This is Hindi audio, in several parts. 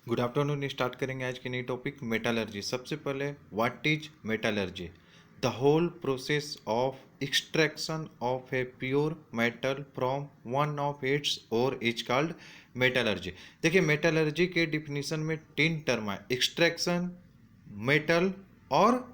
Good afternoon. स्टार्ट करेंगे आज की नई टॉपिक मेटालर्जी। सबसे पहले what is metallurgy? The whole process of extraction of a pure metal from one of its ore is called metallurgy. देखिए, मेटालर्जी के डिफिनीशन में तीन टर्म है, एक्सट्रैक्शन, मेटल और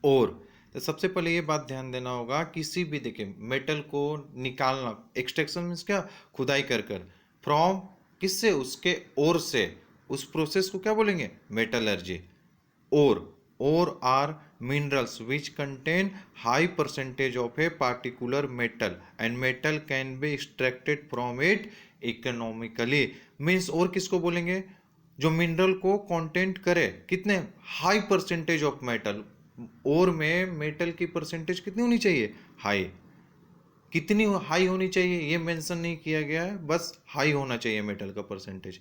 तो सबसे पहले ये बात ध्यान देना होगा, किसी भी देखिए मेटल को निकालना, एक्सट्रैक्शन मीन्स क्या, खुदाई कर कर, फ्रॉम किससे, उसके ओर से, उस प्रोसेस को क्या बोलेंगे, मेटलर्जी। और are minerals which contain high percentage of a particular metal and metal can be extracted from it economically। Means और किसको बोलेंगे, जो मिनरल को कंटेंट करे कितने, हाई परसेंटेज ऑफ मेटल। और में मेटल की परसेंटेज कितनी होनी चाहिए, हाई। कितनी हाई होनी चाहिए ये मेंशन नहीं किया गया है, बस हाई होना चाहिए मेटल का परसेंटेज।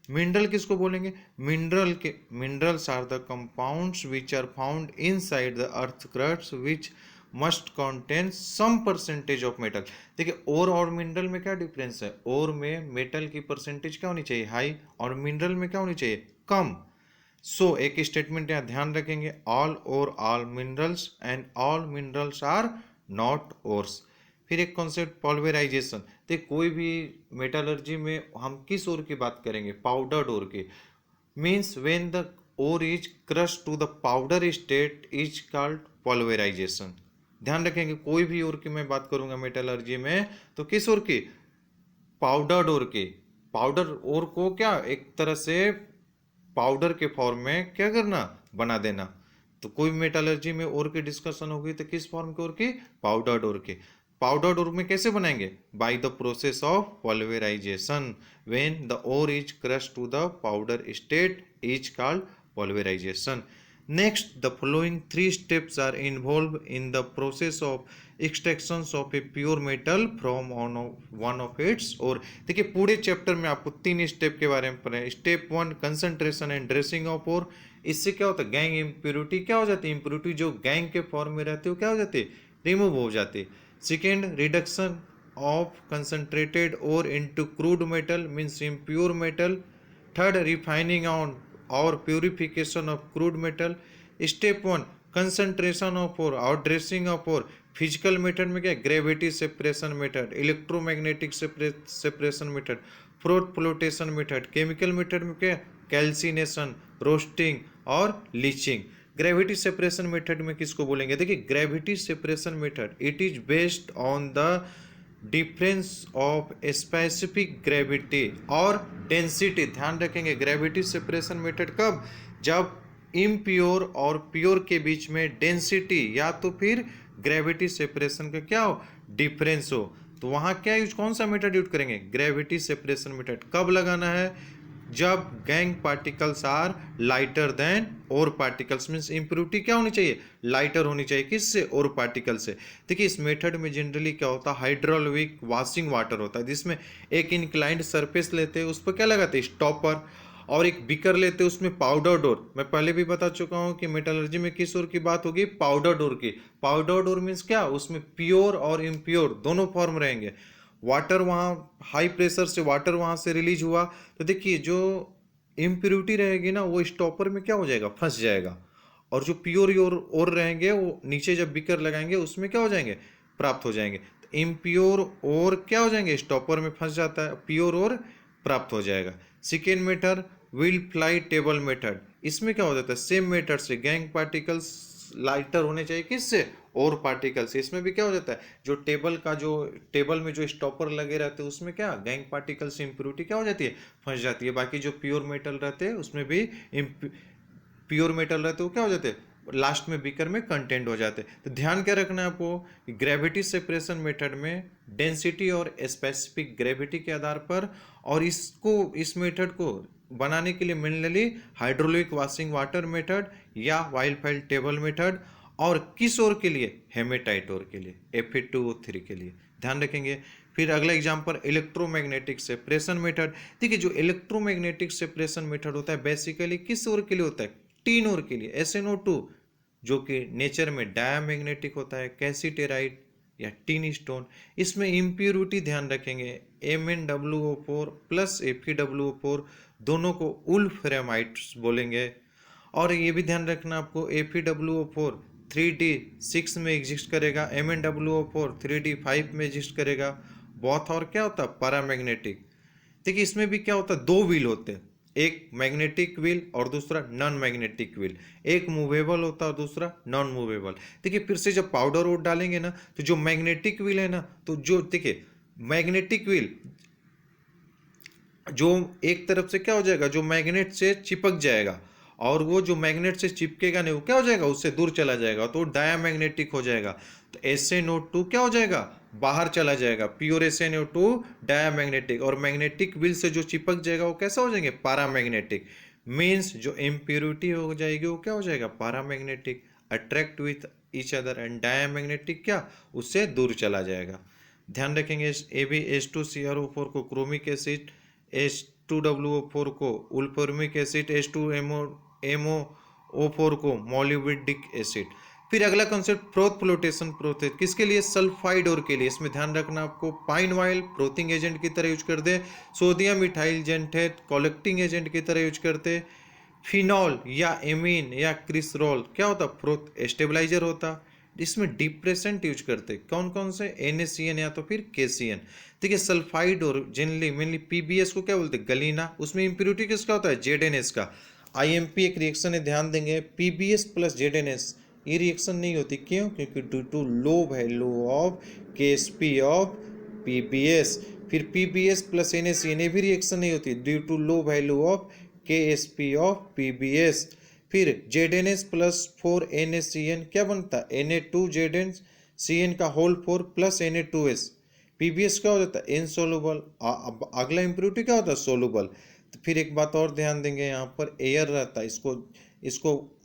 मिनरल किसको बोलेंगे, minerals are the compounds which are found inside the earth crust which must contain some percentage of metal. देखिए, और मिनरल में क्या डिफरेंस है, और में मेटल की परसेंटेज क्या होनी चाहिए, हाई, और मिनरल में क्या होनी चाहिए, कम। सो एक स्टेटमेंट यहाँ ध्यान रखेंगे, all minerals and all minerals are not ores. फिर एक कॉन्सेप्ट पॉल्वेराइजेशन। तो कोई भी मेटालर्जी में हम किस ओर की बात करेंगे, पाउडर्ड ओर की। Means when the ore is crush to the powder state is called pulverisation. ध्यान रखेंगे, कोई भी ओर की मैं बात करूंगा मेटालर्जी में तो किस ओर की, पाउडर्ड ओर की। पाउडर ओर को क्या, एक तरह से पाउडर के फॉर्म में क्या करना, बना देना। तो कोई मेटालर्जी में ओर की डिस्कशन होगी तो किस फॉर्म के ओर की, पाउडर्ड ओर की। पाउडर्ड ओर में कैसे बनाएंगे, by the process of pulverisation. When the ore is crush to the powder state is called pulverisation. Next, the following three steps are involved in the process of extraction of a pure metal from one of its। और देखिए, पूरे चैप्टर में आपको तीन स्टेप के बारे में पढ़े। Step one, concentration and dressing of ore. इससे क्या होता है, गैंग इम्प्योरिटी क्या हो जाती है, इम्प्योरिटी जो गैंग के फॉर्म में रहती है वो क्या हो जाती है, रिमूव हो जाती है। Second, reduction of concentrated ore into crude metal means impure metal. Third, refining on और purification of crude metal. Step one, concentration of ore और dressing of ore. Physical method में क्या, gravity separation method, electromagnetic separation method, flotation method. Chemical method में क्या, कैल्सिनेशन, रोस्टिंग और लीचिंग। ग्रेविटी सेपरेशन मेथड में किसको बोलेंगे, देखिए gravity separation method it is based on the difference of specific gravity और डेंसिटी। ध्यान रखेंगे, ग्रेविटी सेपरेशन मेथड कब, जब इम्प्योर और प्योर के बीच में डेंसिटी या तो फिर ग्रेविटी सेपरेशन का क्या हो, डिफरेंस हो, तो वहां क्या यूज, कौन सा मेथड यूज करेंगे, ग्रेविटी सेपरेशन मेथड। कब लगाना है, जब gang particles are lighter than ore particles. Means impurity क्या होनी चाहिए, लाइटर होनी चाहिए, किससे, और पार्टिकल से। देखिए, इस मेथड में जनरली क्या होता है, हाइड्रोलिक वॉशिंग वाटर होता है, जिसमें एक इंक्लाइंड सरफेस लेते हैं, उस पर क्या लगाते हैं, स्टॉपर, और एक बीकर लेते हैं, उसमें पाउडर डोर। मैं पहले भी बता चुका हूं कि मेटलर्जी में किस ओर की बात होगी, पाउडर डोर की। पाउडर डोर मीन्स क्या, उसमें प्योर और इम्प्योर दोनों फॉर्म रहेंगे। वाटर वहाँ, हाई प्रेशर से वाटर वहाँ से रिलीज हुआ तो देखिए, जो इम्प्योरिटी रहेगी ना वो स्टॉपर में क्या हो जाएगा, फंस जाएगा। और जो प्योर और रहेंगे वो नीचे जब बीकर लगाएंगे उसमें क्या हो जाएंगे, प्राप्त हो जाएंगे। तो इम्प्योर और क्या हो जाएंगे, स्टॉपर में फंस जाता है, प्योर और प्राप्त हो जाएगा। Second method, wheel fly table method. इसमें क्या हो जाता है, सेम मेथड से गैंग पार्टिकल्स लाइटर होने चाहिए, किससे, और पार्टिकल्स। इसमें भी क्या हो जाता है, जो टेबल में जो स्टॉपर लगे रहते हैं उसमें क्या, गैंग पार्टिकल्स इंप्योरिटी क्या हो जाती है, फंस जाती है। बाकी जो प्योर मेटल रहते हैं उसमें भी प्योर मेटल रहते हैं वो क्या हो जाते हैं, लास्ट में बीकर में कंटेंट हो जाते हैं। तो ध्यान क्या रखना है आपको, ग्रेविटी सेपरेशन मेथड में डेंसिटी और स्पेसिफिक ग्रेविटी के आधार पर, और इस मेथड को बनाने के लिए mainly hydraulic washing water method या वाइल्ड फाइल टेबल मेथड, और किस ओर के लिए, हेमेटाइट ओर के लिए, Fe2O3 के लिए, ध्यान रखेंगे। फिर अगला एग्जांपल, इलेक्ट्रोमैग्नेटिक सेपरेशन मेथड। देखिए, जो इलेक्ट्रोमैग्नेटिक सेपरेशन मेथड होता है बेसिकली किस ओर के लिए होता है, टीन ओर के लिए, SnO2, जो कि नेचर में डायामैग्नेटिक होता है, कैसीटेराइट या टीन स्टोन। इसमें इम्प्योरिटी ध्यान रखेंगे, MnWO4 प्लस FeWO4 दोनों को वुल्फ्रेमाइट्स बोलेंगे। और ये भी ध्यान रखना आपको, FeWO4 3D6 में एग्जिस्ट करेगा, MnWO4 3D5 में एग्जिस्ट करेगा। बोथ और क्या होता है, पैरामैग्नेटिक। देखिए इसमें भी क्या होता है, दो व्हील होते हैं, एक मैग्नेटिक व्हील और दूसरा नॉन मैग्नेटिक व्हील। एक मूवेबल होता है और दूसरा नॉन मूवेबल। देखिए फिर से जब पाउडर वोट डालेंगे ना, तो जो मैग्नेटिक व्हील है ना, तो जो देखिए मैग्नेटिक व्हील जो एक तरफ से क्या हो जाएगा, जो मैग्नेट से चिपक जाएगा, और वो जो मैग्नेट से चिपकेगा नहीं, वो क्या हो जाएगा, उससे दूर चला जाएगा, तो डायामैग्नेटिक हो जाएगा। तो SaNO2 क्या हो जाएगा, बाहर चला जाएगा, प्योर SaNO2 डायामैग्नेटिक। और मैग्नेटिक व्हील से जो चिपक जाएगा वो कैसा हो जाएंगे, पैरामैग्नेटिक। मीन्स जो इम्प्योरिटी हो जाएगी वो क्या हो जाएगा, paramagnetic, attract with each other, and diamagnetic क्या, उससे दूर चला जाएगा। ध्यान रखेंगे AbH2CrO4 को क्रोमिक एसिड, H2WO4 को उल्फोर्मिक एसिड, H2MO4 को मोलिब्डिक एसिड। फिर अगला कॉन्सेप्ट प्रोथ फ्लोटेशन प्रोसेस, किसके लिए, सल्फाइड और के लिए। इसमें ध्यान रखना आपको, पाइन ऑयल प्रोथिंग एजेंट की तरह यूज करते, सोडियम इथाइल जेंटेट कलेक्टिंग एजेंट की तरह यूज करते, फिनॉल या एमीन या क्रिसरॉल क्या होता, प्रोथ स्टेबलाइजर होता। इसमें डिप्रेसेंट यूज करते, कौन कौन से, NaCN या तो फिर KCN। देखिए सल्फाइड और जनरली मेनली PBS को क्या बोलते हैं, गलीना, उसमें इंप्योरिटी किसका होता है, ZNS का। IMP एक रिएक्शन है, ध्यान देंगे, PBS प्लस ZNS, ये रिएक्शन नहीं होती, क्यों, क्योंकि due to low value of KSP of PBS। फिर PBS प्लस NaCN ये भी रिएक्शन नहीं होती, due to low value of KSP of PBS। फिर ZNS प्लस 4NaCN क्या बनता है, Na2ZnCN का होल 4 प्लस Na2S। PBS क्या हो जाता है, इनसोलुबल। अगला इम्प्योरिटी क्या होता है, सोलुबल। तो फिर एक बात और ध्यान देंगे, यहाँ पर एयर रहता है, इसको इसको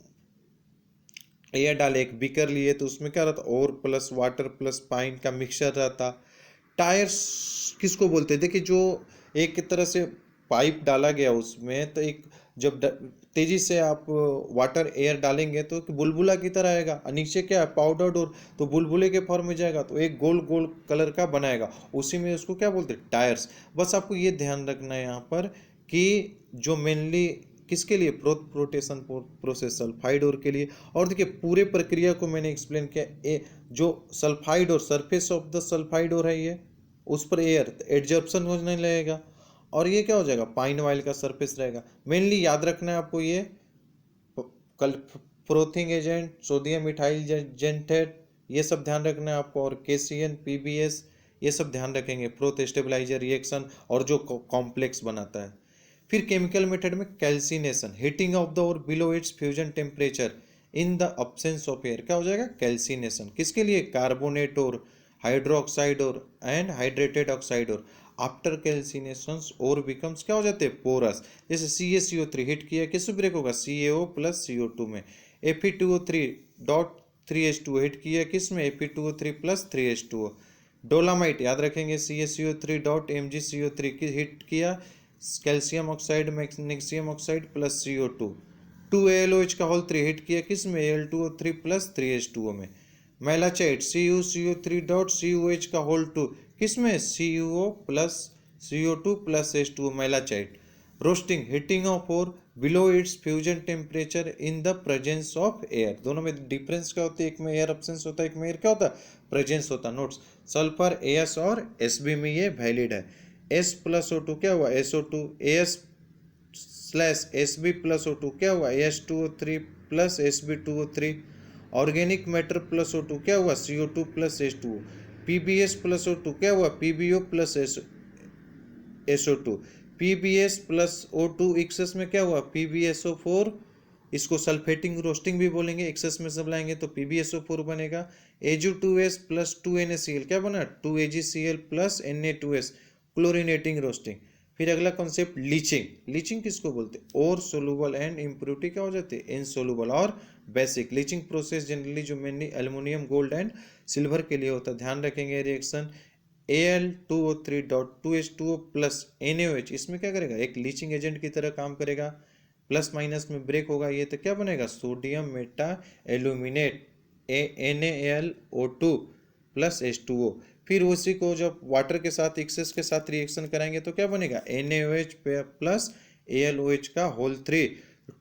एयर डाले, एक बीकर लिए, तो उसमें क्या रहता, और प्लस वाटर प्लस पाइन का मिक्सचर रहता। टायर्स किसको बोलते हैं, देखिए जो एक तरह से पाइप डाला गया उसमें, तो एक जब तेजी से आप वाटर एयर डालेंगे तो बुलबुला की तरह आएगा, और नीचे क्या है, पाउडर डोर, तो बुलबुले के फॉर्म में जाएगा, तो एक गोल गोल कलर का बनाएगा, उसी में उसको क्या बोलते हैं, टायर्स। बस आपको ये ध्यान रखना है यहाँ पर कि जो मेनली किसके लिए, प्रोटेशन प्रोसेस सल्फाइड और के लिए। और देखिए पूरे प्रक्रिया को मैंने एक्सप्लेन किया, जो सल्फाइड और सरफेस ऑफ द सल्फाइड और है ये, उस पर एयर एडजॉर्प्शन होने लगेगा, और ये क्या हो जाएगा, पाइन ऑयल का सरफेस रहेगा। मेनली याद रखना है आपको, ये कल प्रोथिंग एजेंट, सोडियम इथाइल जेंटेट, ये सब ध्यान रखना है आपको, और KCN PBS ये सब ध्यान रखेंगे, प्रोथ स्टेबलाइजर रिएक्शन और जो कॉम्प्लेक्स बनाता है। फिर केमिकल मेथड में कैल्सिनेशन, हीटिंग ऑफ द और below its fusion temperature in the absence of air, क्या हो जाएगा, कैल्सिनेशन। किसके लिए, कार्बोनेट और हाइड्रोक्साइड और एंड हाइड्रेटेड ऑक्साइड और। आफ्टर कैल्सिनेशन और बिकम्स क्या हो जाते हैं, पोरस। जैसे CaCO3 हिट किया, किस ब्रेक होगा, CaO प्लस CO2 में। Fe2O3 डॉट 3H2O हिट किया, किस में, Fe2O3 प्लस 3H2O। डोलामाइट याद रखेंगे, CaCO3 डॉट MgCO3 की हिट किया, calcium oxide magnesium oxide plus CO2। 2AlOH का होल 3 हिट किया, किस में, Al2O3 प्लस 3H2O में। मेलाचाइट CuCO3 डॉट COH का होल 2 किस में, CuO plus CO2 plus H2O, malachite. Roasting, heating of ore below its fusion temperature in the presence of air. दोनों में डिफरेंस क्या होता है, एक में एयर एब्सेंस होता है, एक में एयर क्या होता है, प्रेजेंस होता है। नोट्स, सल्फर AS और SB में ये वैलिड है। S प्लस O2 क्या हुआ, SO2, AS slash SB plus O2 क्या हुआ, H2O3 plus SB2O3। Organic matter plus O2 क्या हुआ, CO2 plus H2O। PBS plus O2 क्या हुआ, PBO plus SO2। PBS plus O2 excess में क्या हुआ, PbSO4, इसको सल्फेटिंग रोस्टिंग भी बोलेंगे, एक्सेस में सब लाएंगे तो PbSO4 बनेगा। Ag2S प्लस 2NaCl क्या बना, 2AgCl plus Na2S, chlorinating roasting. फिर अगला कॉन्सेप्ट लीचिंग, लीचिंग किसको बोलते हैं, और सोलूबल एंड इम्प्योरिटी क्या हो जाती है, इनसोलूबल और बेसिक। लीचिंग प्रोसेस जनरली जो mainly aluminium gold and silver के लिए होता है। ध्यान रखेंगे reaction Al2O3 dot 2H2O plus NaOH, इसमें क्या करेगा, एक लीचिंग एजेंट की तरह काम करेगा, प्लस माइनस में ब्रेक होगा, ये तो क्या बनेगा, sodium Meta aluminate NaLO2 plus H2O। फिर उसी को जब वाटर के साथ एक्सेस के साथ रिएक्शन कराएंगे तो क्या बनेगा, NaOH प्लस AlOH का होल 3,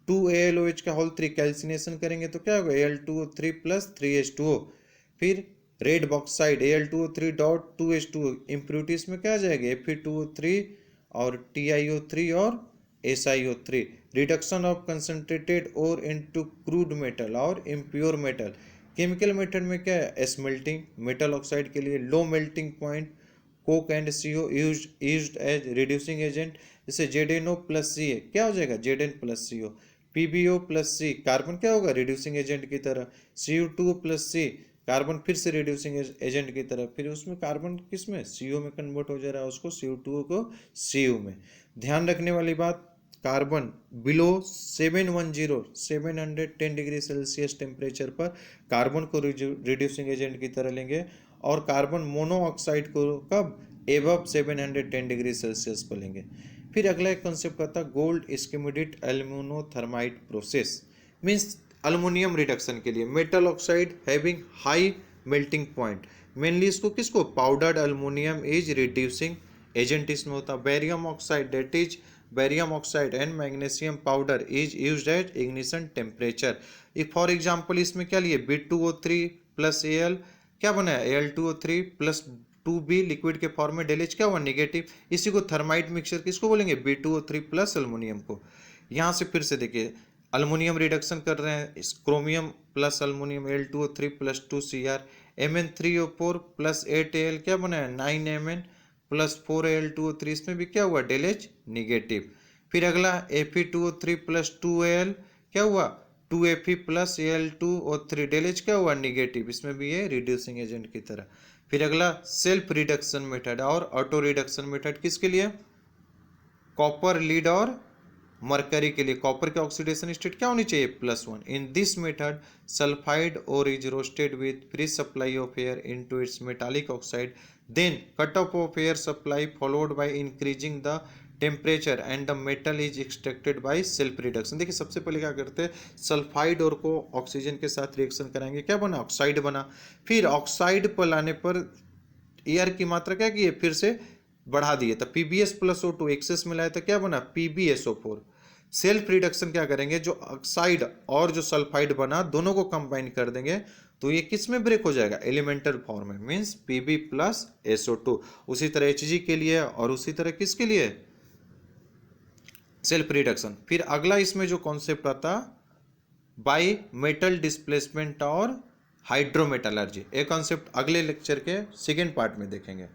2AlOH का होल 3 कैल्सिनेशन करेंगे तो क्या होगा, Al2O3 प्लस 3H2O। फिर red bauxite Al2O3 dot 2H2O, impurities में क्या आ जाएगा, Fe2O3 और TiO3 और SiO3। Reduction of concentrated ore into crude metal और इम्प्योर मेटल। केमिकल मेथड में क्या है, स्मेल्टिंग, मेटल ऑक्साइड के लिए low melting point, coke and CO used as reducing agent. जैसे ZnO प्लस सी है, क्या हो जाएगा, Zn plus CO। PbO plus C, carbon क्या होगा, रिड्यूसिंग एजेंट की तरह। Cu2 प्लस सी, कार्बन फिर से रिड्यूसिंग एजेंट की तरह, फिर उसमें कार्बन किस में, CO में कन्वर्ट हो जा रहा है, उसको Cu2 को Cu में। ध्यान रखने वाली बात, carbon below 710 degree Celsius temperature पर कार्बन को रिड्यूसिंग एजेंट की तरह लेंगे, और कार्बन मोनोऑक्साइड को कब, एबव 710 डिग्री सेल्सियस पर लेंगे। फिर अगला एक कॉन्सेप्ट आता है Goldschmidt aluminothermite process, means aluminium reduction के लिए metal oxide having high melting point, mainly इसको किसको, powdered aluminium is reducing agent इसमें होता है। Barium oxide that is barium oxide and magnesium powder is used at ignition temperature. For example इसमें क्या लिए, B2O3 प्लस Al, क्या बना है, Al2O3 प्लस 2B लिक्विड के फॉर्म में, डेलेज क्या हुआ, नेगेटिव। इसी को थर्माइट मिक्सचर किसको बोलेंगे, B2O3 प्लस अल्मोनियम को। यहाँ से फिर से देखिए, अल्मोनियम रिडक्शन कर रहे हैं, chromium plus aluminium Al2O3 plus 2Cr, Mn3O4 plus 8Al क्या बना है, 9Mn प्लस 4Al2O3, इसमें भी क्या हुआ, डेलेज निगेटिव। फिर अगला Fe2O3 प्लस 2Al क्या हुआ, 2Fe प्लस Al2O3, डेलेज क्या हुआ, निगेटिव, इसमें भी ये रिड्यूसिंग एजेंट की तरह। फिर अगला सेल्फ रिडक्शन मेथड और ऑटो रिडक्शन मेथड, किसके लिए, कॉपर, लीड और मरकरी के लिए। कॉपर के ऑक्सीडेशन स्टेट क्या होनी चाहिए, +1। In this method sulphide ore is roasted with free supply of air into its metallic oxide, then cut off of air supply followed by increasing the temperature and the metal is extracted by self reduction. देखिए सबसे पहले क्या करते हैं, सल्फाइड और को ऑक्सीजन के साथ रिएक्शन कराएंगे, क्या बना, ऑक्साइड बना। फिर ऑक्साइड पर लाने पर एयर की मात्रा क्या की है, फिर से बढ़ा दिए, तो PbS प्लस O2 एक्सेस में लाए तो क्या बना, PbSO4। सेल्फ रिडक्शन क्या करेंगे, जो ऑक्साइड और जो सल्फाइड बना दोनों को कंबाइन कर देंगे, तो ये किस में ब्रेक हो जाएगा, एलिमेंटल फॉर्म में, मीन्स Pb प्लस SO2। उसी तरह Hg के लिए और उसी तरह किसके लिए, सेल्फ रिडक्शन। फिर अगला इसमें जो कॉन्सेप्ट आता, बाई मेटल डिस्प्लेसमेंट और हाइड्रोमेटलर्जी, एक कॉन्सेप्ट अगले लेक्चर के सेकेंड पार्ट में देखेंगे।